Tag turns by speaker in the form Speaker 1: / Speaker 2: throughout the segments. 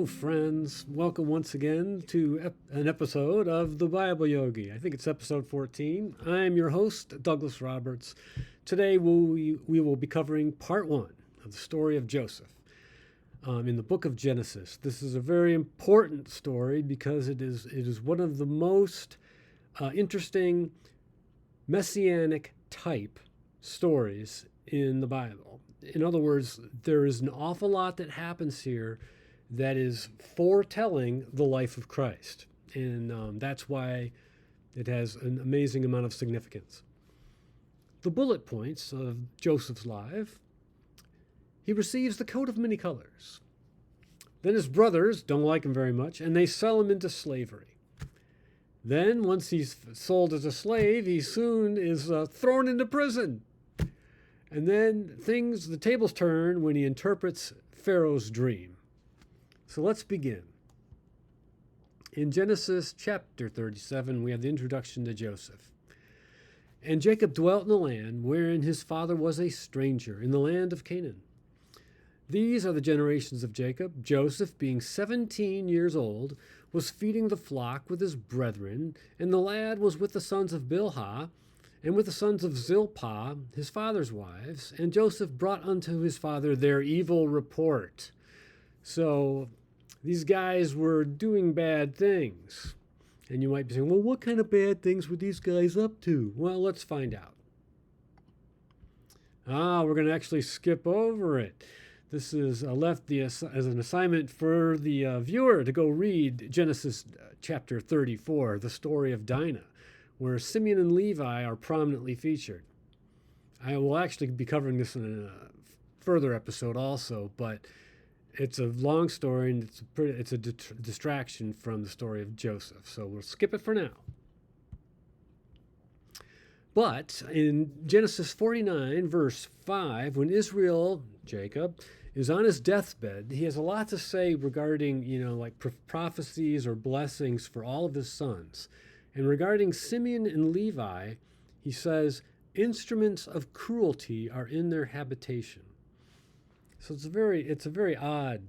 Speaker 1: Hello, friends. Welcome once again to an episode of The Bible Yogi. I think it's episode 14. I'm your host, Douglas Roberts. Today we will be covering part 1 of the story of Joseph in the book of Genesis. This is a very important story because it is one of the most interesting Messianic type stories in the Bible. In other words, there is an awful lot that happens here that is foretelling the life of Christ. And that's why it has an amazing amount of significance. The bullet points of Joseph's life: he receives the coat of many colors. Then his brothers don't like him very much, and they sell him into slavery. Then, once he's sold as a slave, he soon is thrown into prison. And then the tables turn when he interprets Pharaoh's dream. So let's begin. In Genesis chapter 37, we have the introduction to Joseph. And Jacob dwelt in the land wherein his father was a stranger, in the land of Canaan. These are the generations of Jacob. Joseph, being 17 years old, was feeding the flock with his brethren, and the lad was with the sons of Bilhah, and with the sons of Zilpah, his father's wives, and Joseph brought unto his father their evil report. So these guys were doing bad things. And you might be saying, well, what kind of bad things were these guys up to? Well, let's find out. We're going to actually skip over it. This is left as an assignment for the viewer to go read Genesis chapter 34, the story of Dinah, where Simeon and Levi are prominently featured. I will actually be covering this in a further episode also, but it's a long story and it's a distraction from the story of Joseph. So we'll skip it for now. But in Genesis 49, verse 5, when Israel, Jacob, is on his deathbed, he has a lot to say regarding, like prophecies or blessings for all of his sons. And regarding Simeon and Levi, he says, instruments of cruelty are in their habitation. So it's a very odd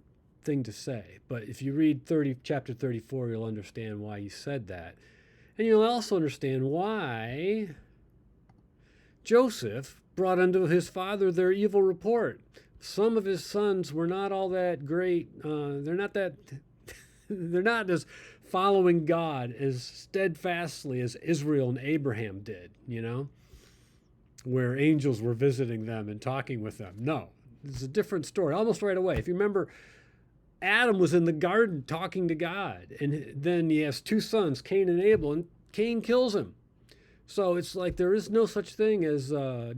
Speaker 1: thing to say. But if you read chapter 34, you'll understand why he said that. And you'll also understand why Joseph brought unto his father their evil report. Some of his sons were not all that great. They're not as following God as steadfastly as Israel and Abraham did, where angels were visiting them and talking with them. No, it's a different story, almost right away. If you remember, Adam was in the garden talking to God, and then he has 2 sons, Cain and Abel, and Cain kills him. So it's like there is no such thing as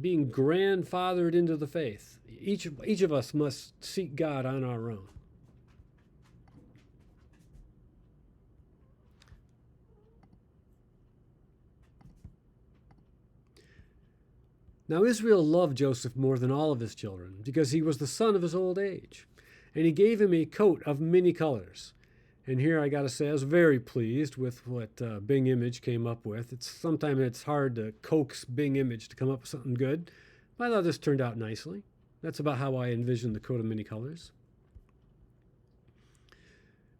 Speaker 1: being grandfathered into the faith. Each of us must seek God on our own. Now Israel loved Joseph more than all of his children, because he was the son of his old age. And he gave him a coat of many colors. And here I got to say, I was very pleased with what Bing Image came up with. Sometimes it's hard to coax Bing Image to come up with something good. But I thought this turned out nicely. That's about how I envisioned the coat of many colors.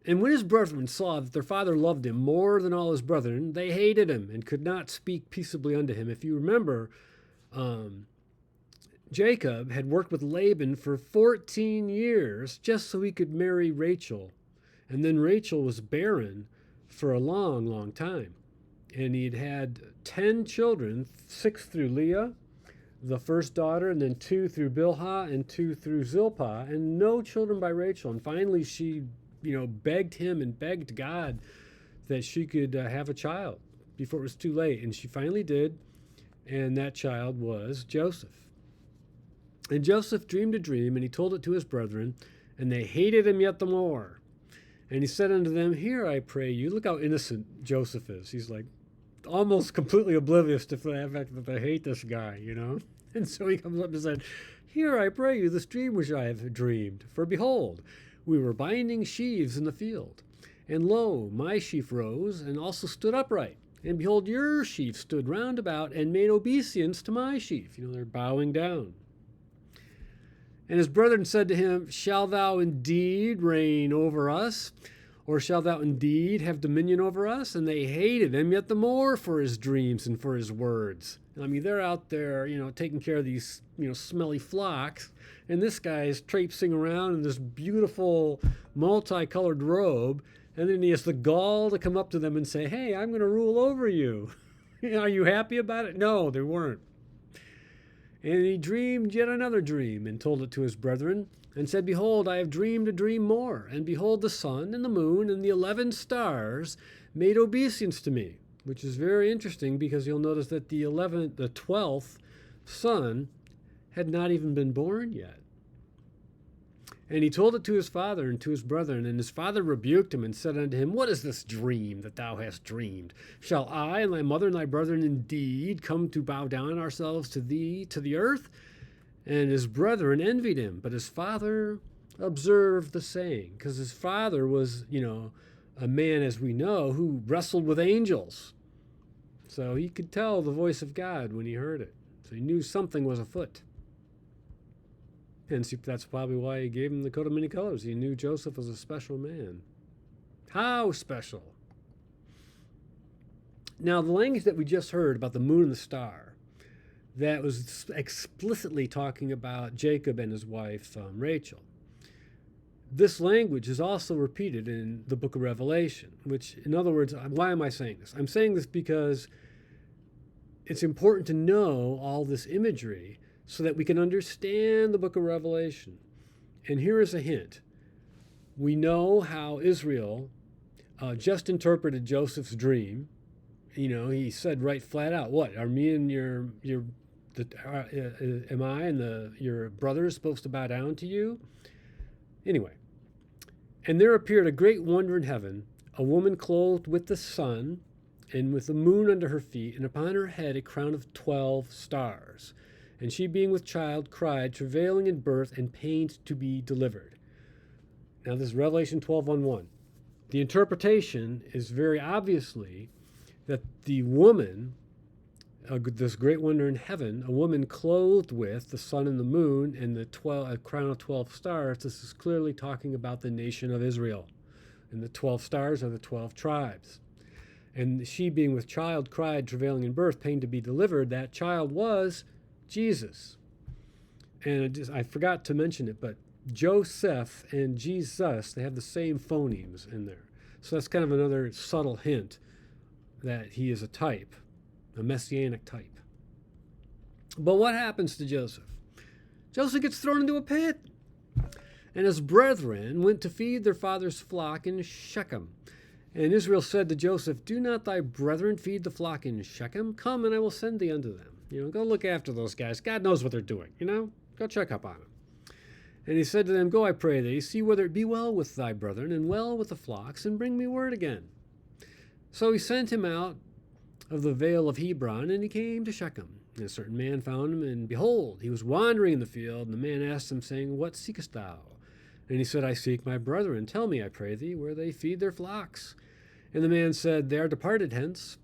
Speaker 1: And when his brethren saw that their father loved him more than all his brethren, they hated him and could not speak peaceably unto him. If you remember, Jacob had worked with Laban for 14 years just so he could marry Rachel. And then Rachel was barren for a long, long time. And he'd had 10 children, 6 through Leah, the first daughter, and then 2 through Bilhah and 2 through Zilpah, and no children by Rachel. And finally she, begged him and begged God that she could have a child before it was too late. And she finally did. And that child was Joseph. And Joseph dreamed a dream, and he told it to his brethren, and they hated him yet the more. And he said unto them, Hear, I pray you. Look how innocent Joseph is. He's like almost completely oblivious to the fact that they hate this guy, And so he comes up and said, Hear, I pray you, this dream which I have dreamed. For behold, we were binding sheaves in the field. And lo, my sheaf rose, and also stood upright. And behold, your sheaf stood round about, and made obeisance to my sheaf. They're bowing down. And his brethren said to him, Shall thou indeed reign over us? Or shall thou indeed have dominion over us? And they hated him yet the more for his dreams and for his words. I mean, they're out there, taking care of these, smelly flocks. And this guy is traipsing around in this beautiful multicolored robe. And then he has the gall to come up to them and say, hey, I'm going to rule over you. Are you happy about it? No, they weren't. And he dreamed yet another dream and told it to his brethren and said, Behold, I have dreamed a dream more. And behold, the sun and the moon and the 11 stars made obeisance to me, which is very interesting because you'll notice that the 12th son had not even been born yet. And he told it to his father and to his brethren, and his father rebuked him and said unto him, What is this dream that thou hast dreamed? Shall I and thy mother and thy brethren indeed come to bow down ourselves to thee to the earth? And his brethren envied him, but his father observed the saying, because his father was, a man, as we know, who wrestled with angels. So he could tell the voice of God when he heard it. So he knew something was afoot. Hence, that's probably why he gave him the coat of many colors. He knew Joseph was a special man. How special? Now, the language that we just heard about the moon and the star, that was explicitly talking about Jacob and his wife, Rachel. This language is also repeated in the book of Revelation, which, in other words, why am I saying this? I'm saying this because it's important to know all this imagery so that we can understand the book of Revelation. And here is a hint. We know how Israel just interpreted Joseph's dream. He said right flat out, what, are me and am I and your brothers supposed to bow down to you? Anyway, and there appeared a great wonder in heaven, a woman clothed with the sun and with the moon under her feet, and upon her head a crown of 12 stars. And she, being with child, cried, travailing in birth and pained to be delivered. Now, this is Revelation 12:1. The interpretation is very obviously that the woman, this great wonder in heaven, a woman clothed with the sun and the moon and the a crown of 12 stars, this is clearly talking about the nation of Israel. And the 12 stars are the 12 tribes. And she, being with child, cried, travailing in birth, pained to be delivered. That child was Jesus. And I forgot to mention it, but Joseph and Jesus, they have the same phonemes in there. So that's kind of another subtle hint that he is a type, a messianic type. But what happens to Joseph? Joseph gets thrown into a pit. And his brethren went to feed their father's flock in Shechem. And Israel said to Joseph, Do not thy brethren feed the flock in Shechem? Come, and I will send thee unto them. Go look after those guys. God knows what they're doing, Go check up on them. And he said to them, Go, I pray thee, see whether it be well with thy brethren, and well with the flocks, and bring me word again. So he sent him out of the vale of Hebron, and he came to Shechem. And a certain man found him, and behold, he was wandering in the field. And the man asked him, saying, What seekest thou? And he said, I seek my brethren. Tell me, I pray thee, where they feed their flocks. And the man said, They are departed hence,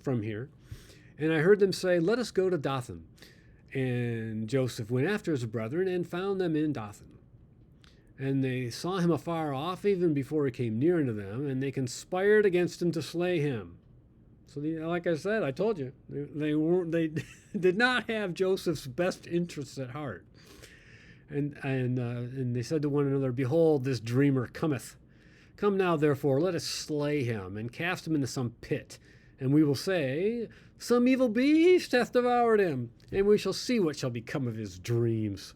Speaker 1: from here. And I heard them say, Let us go to Dothan. And Joseph went after his brethren and found them in Dothan. And they saw him afar off, even before he came near unto them, and they conspired against him to slay him. So, like I said, I told you, they did not have Joseph's best interests at heart. And they said to one another, Behold, this dreamer cometh. Come now, therefore, let us slay him, and cast him into some pit. And we will say, Some evil beast hath devoured him, and we shall see what shall become of his dreams.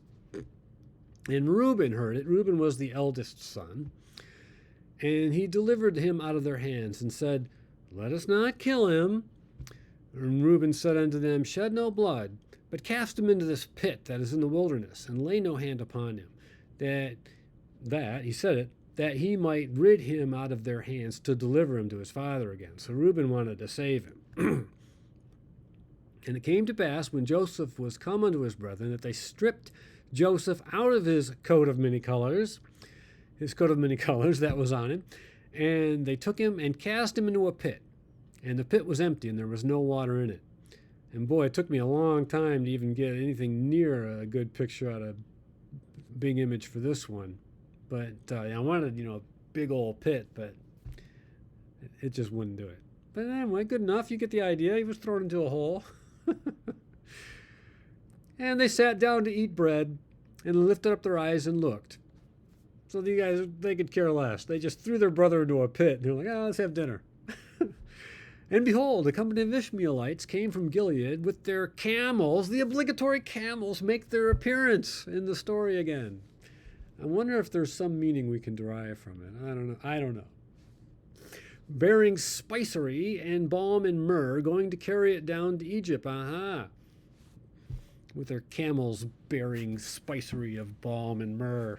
Speaker 1: And Reuben heard it. Reuben was the eldest son. And he delivered him out of their hands, and said, Let us not kill him. And Reuben said unto them, Shed no blood, but cast him into this pit that is in the wilderness, and lay no hand upon him, that he said it, that he might rid him out of their hands to deliver him to his father again. So Reuben wanted to save him. And it came to pass, when Joseph was come unto his brethren, that they stripped Joseph out of his coat of many colors that was on him, and they took him and cast him into a pit. And the pit was empty, and there was no water in it. And boy, it took me a long time to even get anything near a good picture out of big image for this one. But I wanted, a big old pit, but it just wouldn't do it. But anyway, good enough. You get the idea. He was thrown into a hole. And they sat down to eat bread and lifted up their eyes and looked. So the guys, they could care less. They just threw their brother into a pit. And they're like, let's have dinner. And behold, a company of Ishmaelites came from Gilead with their camels. The obligatory camels make their appearance in the story again. I wonder if there's some meaning we can derive from it. I don't know. Bearing spicery and balm and myrrh, going to carry it down to Egypt. With their camels bearing spicery of balm and myrrh.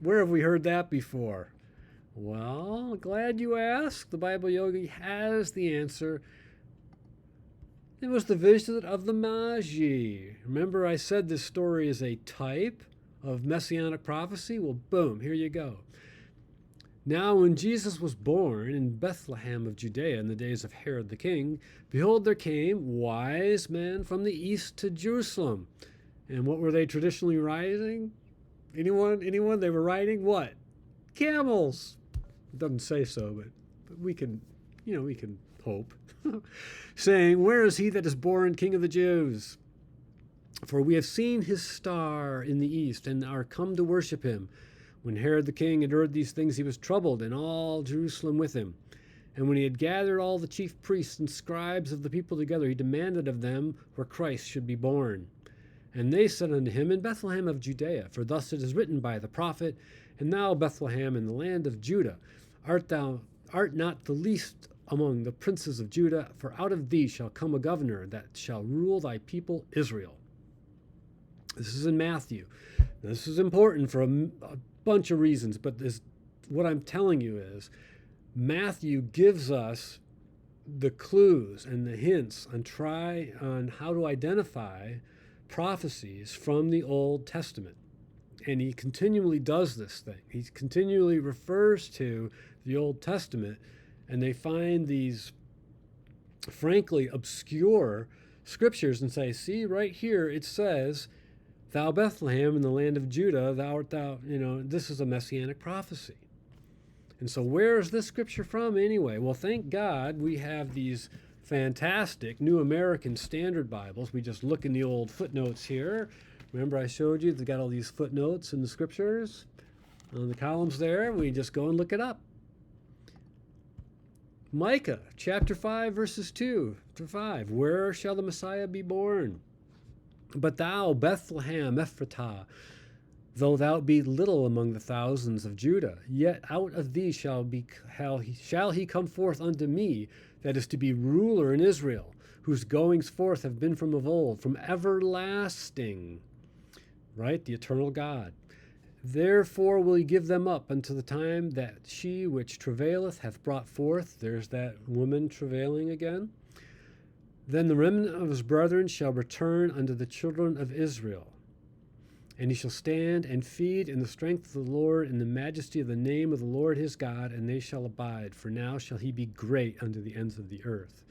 Speaker 1: Where have we heard that before? Well, glad you asked. The Bible Yogi has the answer. It was the visit of the Magi. Remember I said this story is a type of Messianic prophecy? Well, boom, here you go. Now when Jesus was born in Bethlehem of Judea in the days of Herod the king, behold, there came wise men from the east to Jerusalem. And what were they traditionally riding? Anyone? They were riding what? Camels. It doesn't say so, but we can hope. Saying, where is he that is born King of the Jews? For we have seen his star in the east and are come to worship him. When Herod the king had heard these things, he was troubled, and all Jerusalem with him. And when he had gathered all the chief priests and scribes of the people together, he demanded of them where Christ should be born. And they said unto him, in Bethlehem of Judea, for thus it is written by the prophet, and thou, Bethlehem, in the land of Judah, art not the least among the princes of Judah, for out of thee shall come a governor that shall rule thy people Israel. This is in Matthew. This is important for a bunch of reasons, but what I'm telling you is Matthew gives us the clues and the hints on how to identify prophecies from the Old Testament. And he continually does this thing. He continually refers to the Old Testament, and they find these frankly obscure scriptures and say, see, right here it says, thou Bethlehem in the land of Judah, this is a Messianic prophecy. And so where is this scripture from anyway? Well, thank God we have these fantastic New American Standard Bibles. We just look in the old footnotes here. Remember I showed you they got all these footnotes in the scriptures on the columns there. We just go and look it up. Micah chapter 5 verses 2 to 5. Where shall the Messiah be born? But thou, Bethlehem Ephratah, though thou be little among the thousands of Judah, yet out of thee shall he come forth unto me, that is to be ruler in Israel, whose goings forth have been from of old, from everlasting. Right? The eternal God. Therefore will he give them up unto the time that she which travaileth hath brought forth. There's that woman travailing again. Then the remnant of his brethren shall return unto the children of Israel. And he shall stand and feed in the strength of the Lord, in the majesty of the name of the Lord his God, and they shall abide. For now shall he be great unto the ends of the earth.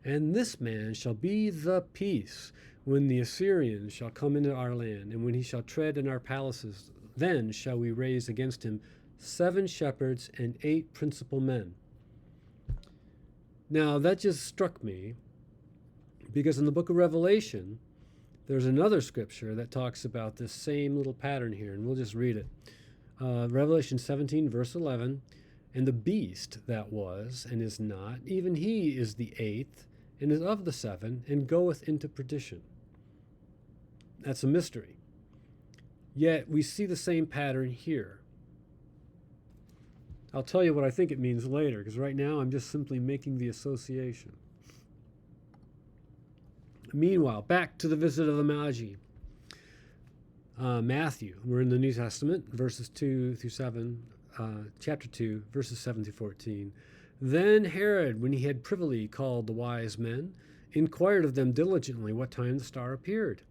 Speaker 1: And this man shall be the peace, when the Assyrians shall come into our land, and when he shall tread in our palaces. Then shall we raise against him 7 shepherds and 8 principal men. Now that just struck me, because in the book of Revelation, there's another scripture that talks about this same little pattern here, and we'll just read it. Revelation 17, verse 11, and the beast that was and is not, even he is the 8th, and is of the 7, and goeth into perdition. That's a mystery. Yet we see the same pattern here. I'll tell you what I think it means later, because right now I'm just simply making the association. Meanwhile, back to the visit of the Magi. Matthew, we're in the New Testament, verses 2 through 7, chapter 2, verses 7 through 14. Then Herod, when he had privily called the wise men, inquired of them diligently what time the star appeared.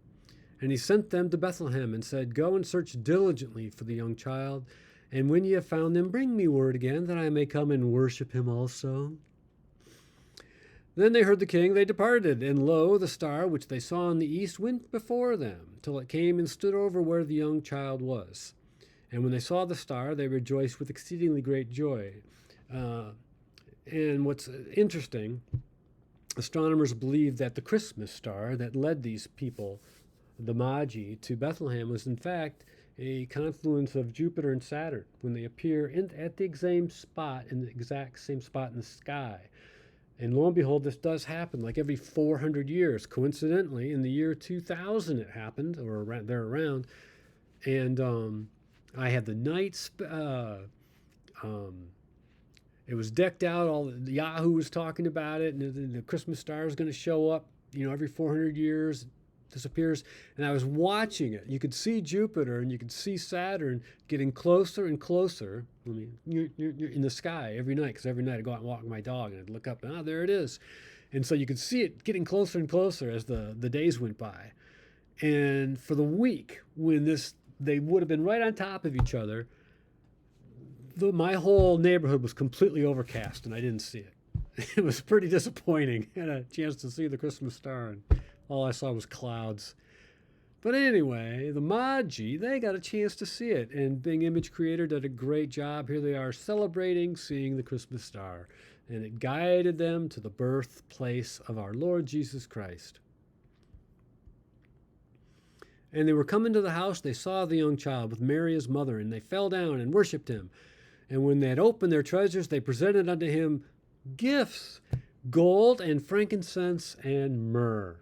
Speaker 1: And he sent them to Bethlehem and said, go and search diligently for the young child, and when ye have found him, bring me word again, that I may come and worship him also. Then they heard the king, they departed, and lo, the star which they saw in the east went before them, till it came and stood over where the young child was. And when they saw the star, they rejoiced with exceedingly great joy. And what's interesting, astronomers believe that the Christmas star that led these people, the Magi, to Bethlehem was in fact a confluence of Jupiter and Saturn when they appear at the exact same spot in the sky. And lo and behold, this does happen like every 400 years. Coincidentally, in the year 2000 it happened, or around, there around. And I had the night, it was decked out. All the Yahoo was talking about it, and the Christmas star is going to show up, every 400 years, disappears. And I was watching it. You could see Jupiter and you could see Saturn getting closer and closer. I mean, you're in the sky every night, because every night I go out and walk my dog, and I'd look up, and there it is. And so you could see it getting closer and closer as the days went by. And for the week, when they would have been right on top of each other, my whole neighborhood was completely overcast, and I didn't see it. It was pretty disappointing. I had a chance to see the Christmas star, and all I saw was clouds. But anyway, the Magi, they got a chance to see it. And Bing Image Creator did a great job. Here they are celebrating seeing the Christmas star. And it guided them to the birthplace of our Lord Jesus Christ. And they were coming to the house. They saw the young child with Mary his mother, and they fell down and worshipped him. And when they had opened their treasures, they presented unto him gifts, gold and frankincense and myrrh.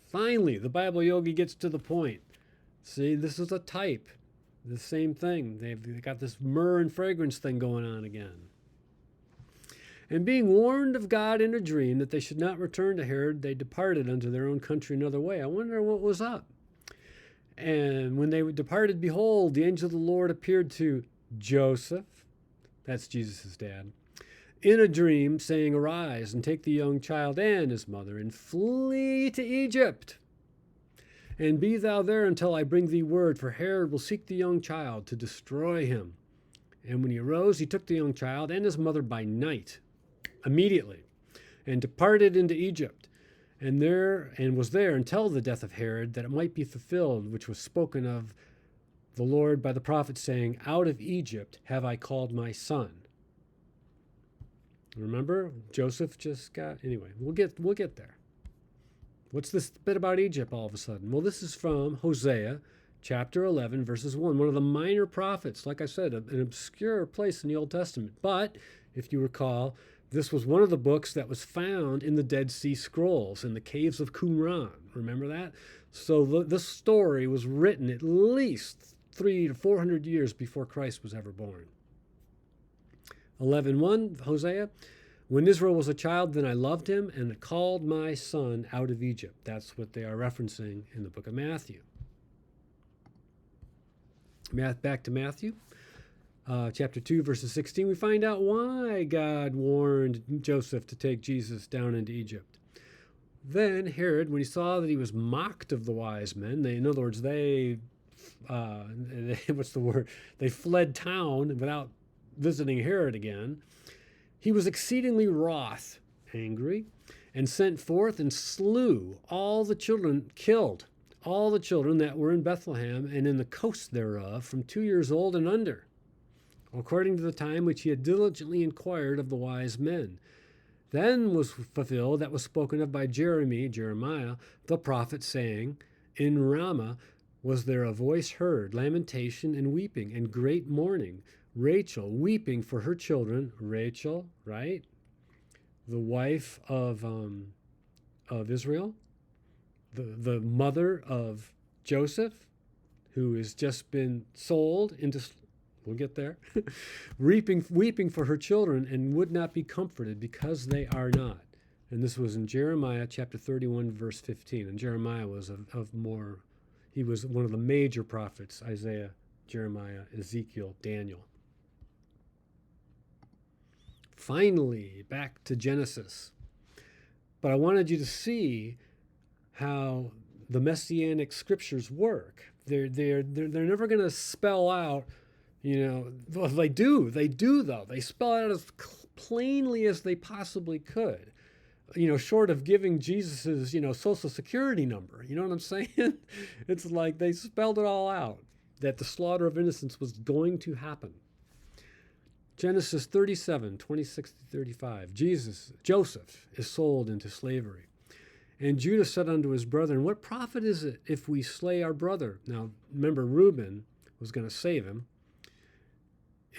Speaker 1: Finally, the Bible Yogi gets to the point. See, this is a type. The same thing. They've got this myrrh and fragrance thing going on again. And being warned of God in a dream that they should not return to Herod, they departed unto their own country another way. I wonder what was up. And when they departed, behold, the angel of the Lord appeared to Joseph, that's Jesus' dad, in a dream, saying, Arise, and take the young child and his mother, and flee to Egypt. And be thou there until I bring thee word, for Herod will seek the young child to destroy him. And when he arose, he took the young child and his mother by night, immediately, and departed into Egypt, and was there until the death of Herod, that it might be fulfilled, which was spoken of the Lord by the prophet, saying, Out of Egypt have I called my son. Remember, Joseph just got... Anyway, we'll get there. What's this bit about Egypt all of a sudden? Well, this is from Hosea, chapter 11, verses 1. One of the minor prophets, like I said, an obscure place in the Old Testament. But, if you recall, this was one of the books that was found in the Dead Sea Scrolls, in the caves of Qumran. Remember that? So this story was written at least 300 to 400 years before Christ was ever born. 11:1, Hosea, When Israel was a child, then I loved him and called my son out of Egypt. That's what they are referencing in the book of Matthew. Back to Matthew, chapter 2, verses 16. We find out why God warned Joseph to take Jesus down into Egypt. Then Herod, when he saw that he was mocked of the wise men, in other words, they fled town without visiting Herod again, he was exceedingly wroth, angry, and sent forth and slew killed all the children that were in Bethlehem and in the coasts thereof, from 2 years old and under, according to the time which he had diligently inquired of the wise men. Then was fulfilled that was spoken of by Jeremiah, the prophet, saying, In Ramah was there a voice heard, lamentation and weeping, and great mourning, Rachel weeping for her children. Rachel, right? The wife of Israel, the mother of Joseph, who has just been sold into, we'll get there, weeping for her children, and would not be comforted because they are not. And this was in Jeremiah chapter 31, verse 15. And Jeremiah was he was one of the major prophets: Isaiah, Jeremiah, Ezekiel, Daniel. Finally, back to Genesis. But I wanted you to see how the Messianic scriptures work. They're never going to spell out, well, they do though. They spell out as plainly as they possibly could. short of giving Jesus's, social security number. You know what I'm saying? It's like they spelled it all out, that the slaughter of innocents was going to happen. Genesis 37, 26-35. Joseph is sold into slavery. And Judah said unto his brethren, what profit is it if we slay our brother? Now, remember, Reuben was going to save him.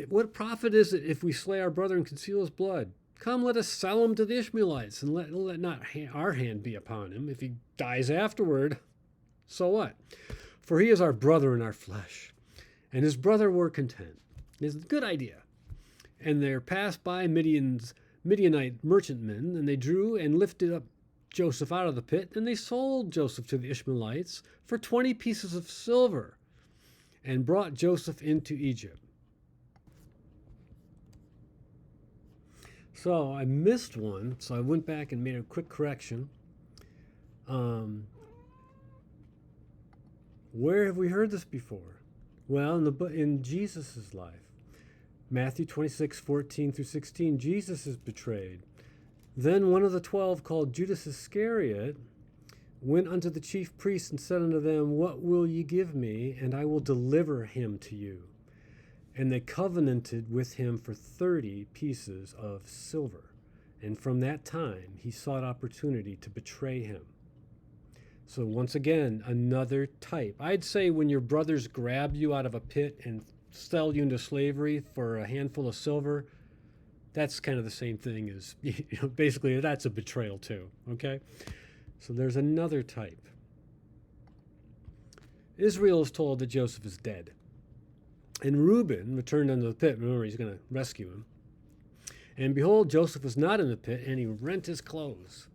Speaker 1: What profit is it if we slay our brother and conceal his blood? Come, let us sell him to the Ishmaelites, and let not our hand be upon him. If he dies afterward, so what? For he is our brother in our flesh. And his brother were content. It's a good idea. And there passed by Midianite merchantmen, and they drew and lifted up Joseph out of the pit, and they sold Joseph to the Ishmaelites for 20 pieces of silver, and brought Joseph into Egypt. So I missed one, so I went back and made a quick correction. Where have we heard this before? Well, in Jesus' life. Matthew 26, 14-16, Jesus is betrayed. Then one of the 12, called Judas Iscariot, went unto the chief priests and said unto them, what will ye give me, and I will deliver him to you? And they covenanted with him for 30 pieces of silver. And from that time he sought opportunity to betray him. So once again, another type. I'd say when your brothers grab you out of a pit and sell you into slavery for a handful of silver, that's kind of the same thing as, basically that's a betrayal too, okay? So there's another type. Israel is told that Joseph is dead. And Reuben returned unto the pit. Remember, he's going to rescue him. And behold, Joseph was not in the pit, and he rent his clothes.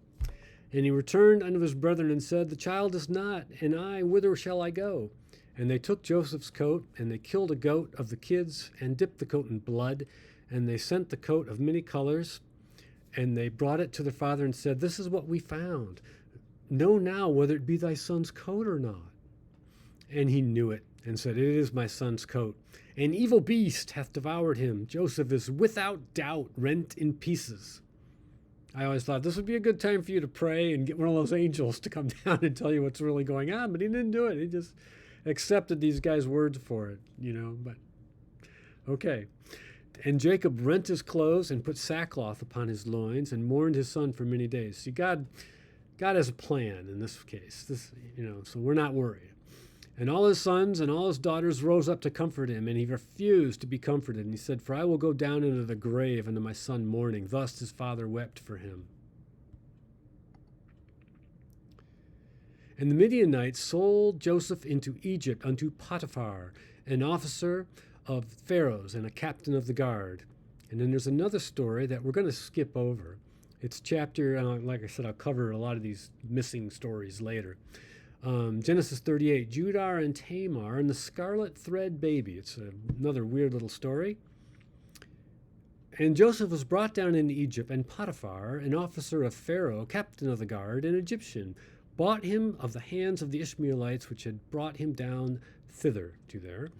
Speaker 1: And he returned unto his brethren and said, the child is not, and I, whither shall I go? And they took Joseph's coat, and they killed a goat of the kids, and dipped the coat in blood, and they sent the coat of many colors, and they brought it to their father and said, this is what we found. Know now whether it be thy son's coat or not. And he knew it, and said, it is my son's coat. An evil beast hath devoured him. Joseph is without doubt rent in pieces. I always thought this would be a good time for you to pray and get one of those angels to come down and tell you what's really going on, but he didn't do it. He just accepted these guys' words for it, but okay. And Jacob rent his clothes and put sackcloth upon his loins and mourned his son for many days. See, God has a plan in this case. So we're not worried. And all his sons and all his daughters rose up to comfort him, and he refused to be comforted. And he said, for I will go down into the grave unto my son mourning. Thus his father wept for him. And the Midianites sold Joseph into Egypt unto Potiphar, an officer of Pharaoh's and a captain of the guard. And then there's another story that we're going to skip over. It's chapter, like I said, I'll cover a lot of these missing stories later. Genesis 38, Judah and Tamar and the scarlet thread baby. It's another weird little story. And Joseph was brought down into Egypt, and Potiphar, an officer of Pharaoh, captain of the guard, an Egyptian, bought him of the hands of the Ishmaelites, which had brought him down thither to there.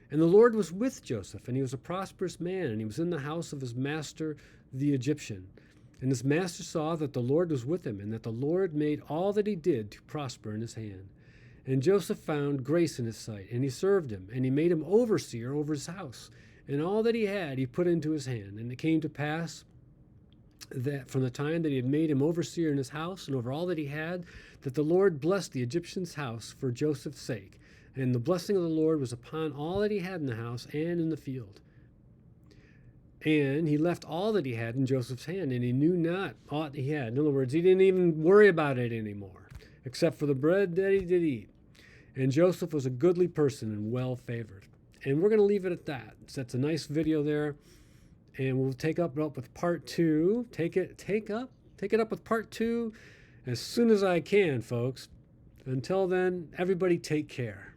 Speaker 1: And the Lord was with Joseph, and he was a prosperous man, and he was in the house of his master, the Egyptian. And his master saw that the Lord was with him, and that the Lord made all that he did to prosper in his hand. And Joseph found grace in his sight, and he served him, and he made him overseer over his house. And all that he had he put into his hand. And it came to pass that from the time that he had made him overseer in his house and over all that he had, that the Lord blessed the Egyptian's house for Joseph's sake. And the blessing of the Lord was upon all that he had in the house and in the field. And he left all that he had in Joseph's hand, and he knew not aught he had. In other words, he didn't even worry about it anymore, except for the bread that he did eat. And Joseph was a goodly person and well favored. And we're going to leave it at that. So that's a nice video there, and we'll take up with part 2. Take it up with part 2 as soon as I can, folks. Until then, everybody take care.